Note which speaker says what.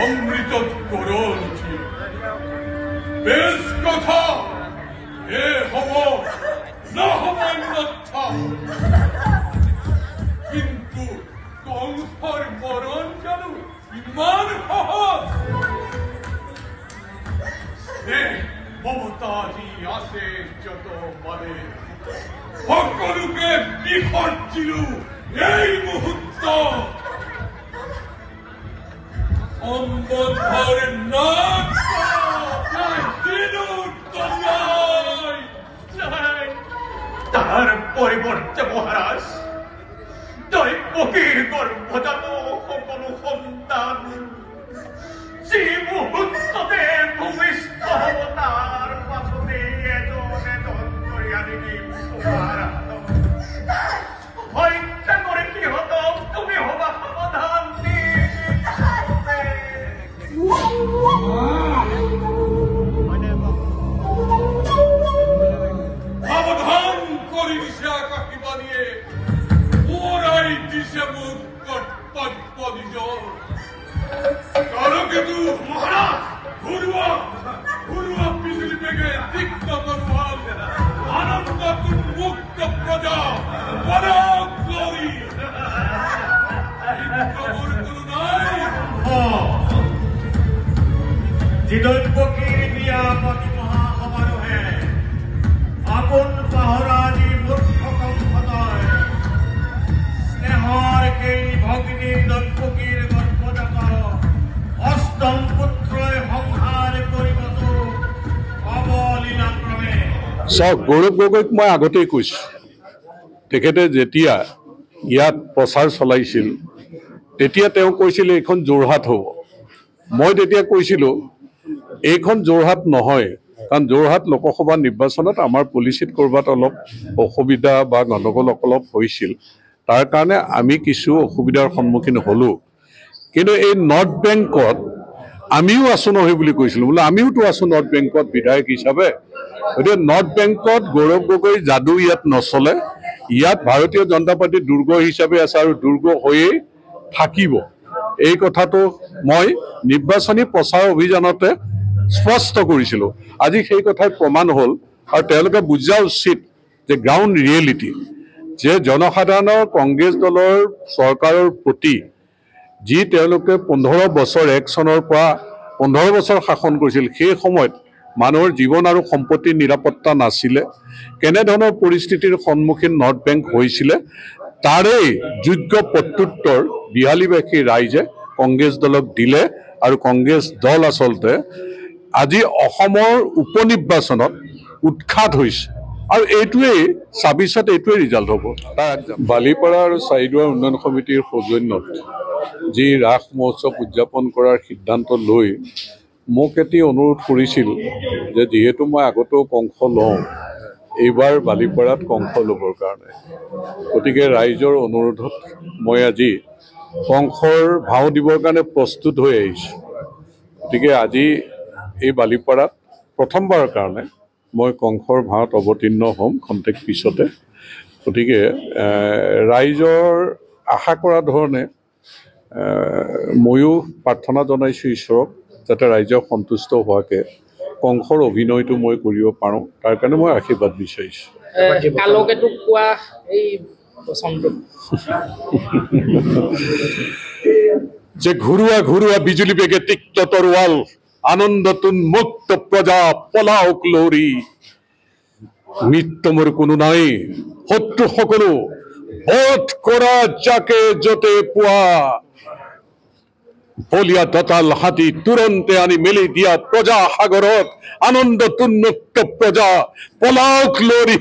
Speaker 1: অমৃত তরল বেশ কথা এ হব না হব অন্যথা কিন্তু কংসর মরণ যেন ইমান সহজ মমতাজি আসে যত মানে সকলকে বিসর্জিল এই মুহূর্ত সম্বন্ধর নাম তার পরিবর্তে মহারাজ দৈবকীর গর্ভজাত সকল সন্তান যে মুহূর্ততে ভূমিষ্ঠ হব তার পাছতে এজন এজন করে আনিবি তোমার হত্যা করে কি হতো তুমি হবা সমাধান সাবধান করি দিছে আকাশী বানিয়ে ওরাই দিছে মুখ পদ্ম কালকেতু মহারাজ ঘুরুয়া ঘুরুয়া বিজলি বেগে তীক্ষ্ণ তরোয়াল আনন্দ মুক্ত প্রজা বরক গ্লোরি খবর কোনো নাই
Speaker 2: জিদৈবকীর বিয়াপতি মহাসমারোহে আপন পাহৰাজী মূৰ্খ কংসদয় স্নেহৰ কেই ভগ্নী দৈবকীৰ গৰ্ভজাত অষ্টম পুত্ৰই সংহাৰ কৰিবতো অবলীলাক্ৰমে।
Speaker 3: চাওক, গৌৰৱ গগৈক মই আগতেই কৈছোঁ, তেখেতে যেতিয়া ইয়াত প্ৰচাৰ চলাইছিল তেতিয়া তেওঁ কৈছিল এইখন যোৰহাট হ'ব। মই তেতিয়া কৈছিলোঁ এইখন যোৰহাট নহয়, কাৰণ যোৰহাট লোকসভা নিৰ্বাচনত আমাৰ পলিচিত ক'ৰবাত অলপ অসুবিধা বা গণ্ডগোল অলপ হৈছিল, তাৰ কাৰণে আমি কিছু অসুবিধাৰ সন্মুখীন হ'লোঁ। কিন্তু এই নৰ্থ বেংকত আমিও আছোঁ নহয় বুলি কৈছিলোঁ, বোলে আমিওতো আছোঁ নৰ্থ বেংকত বিধায়ক হিচাপে। গতিকে নৰ্থ বেংকত গৌৰৱ গগৈ যাদু ইয়াত নচলে, ইয়াত ভাৰতীয় জনতা পাৰ্টি দুৰ্গ হিচাপে আছে আৰু দুৰ্গ হৈয়ে থাকিব। এই কথাটো মই নিৰ্বাচনী প্ৰচাৰ অভিযানতে স্পষ্ট কৰিছিলোঁ। আজি সেই কথাই প্ৰমাণ হ'ল আৰু তেওঁলোকে বুজা উচিত যে গ্ৰাউণ্ড ৰিয়েলিটি, যে জনসাধাৰণৰ কংগ্ৰেছ দলৰ চৰকাৰৰ প্ৰতি যি তেওঁলোকে 15 বছৰ 1 চনৰ পৰা 15 বছৰ শাসন কৰিছিল, সেই সময়ত মানুহৰ জীৱন আৰু সম্পত্তিৰ নিৰাপত্তা নাছিলে, কেনেধৰণৰ পৰিস্থিতিৰ সন্মুখীন নৰ্থ বেংক হৈছিলে, তাৰেই যোগ্য প্ৰত্যুত্তৰ বিহালীবাসী ৰাইজে কংগ্ৰেছ দলক দিলে। আৰু কংগ্ৰেছ দল আচলতে আজি অসমৰ উপনিৰ্বাচনত উৎখাত হৈছে আৰু এইটোৱেই 26ত এইটোৱেই ৰিজাল্ট হ'ব। বালিপাৰা আৰু চাৰিদুৱাৰ উন্নয়ন সমিতিৰ সৌজন্যত যি ৰাস মহোৎসৱ উদযাপন কৰাৰ সিদ্ধান্ত লৈ মোক এটি অনুৰোধ কৰিছিল যে যিহেতু মই আগতেও কংস লওঁ, এইবাৰ বালিপাৰাত কংস ল'বৰ কাৰণে, গতিকে ৰাইজৰ অনুৰোধত মই আজি কংসৰ ভাও দিবৰ কাৰণে প্ৰস্তুত হৈ আহিছোঁ। গতিকে আজি এই বালিপাৰাত প্ৰথমবাৰৰ কাৰণে মই কংসৰ ভাওত অৱতীৰ্ণ হ'ম খন্তেক পিছতে। গতিকে ৰাইজৰ আশা কৰা ধৰণে ময়ো প্ৰাৰ্থনা জনাইছোঁ ঈশ্বৰক, যাতে ৰাইজক সন্তুষ্ট হোৱাকৈ কংসৰ অভিনয়টো মই কৰিব পাৰোঁ, তাৰ কাৰণে মই আশীৰ্বাদ বিচাৰিছোঁ। যে ঘূৰুৱা ঘূৰুৱা বিজুলী বেগে তীক্ষ্ণ তৰোৱাল আনন্দতুন মুক্ত প্ৰজা পলাওক লৰি, মৃত্যু মোৰ কোনো নাই, শত্ৰু সকলো বধ কৰা যাকে যতে পোৱা, বলিয়া দতাল হাতী তুৰন্তে আনি মেলি দিয়া প্ৰজা সাগৰত, আনন্দতুন মুক্ত প্ৰজা পলাওক লৰি।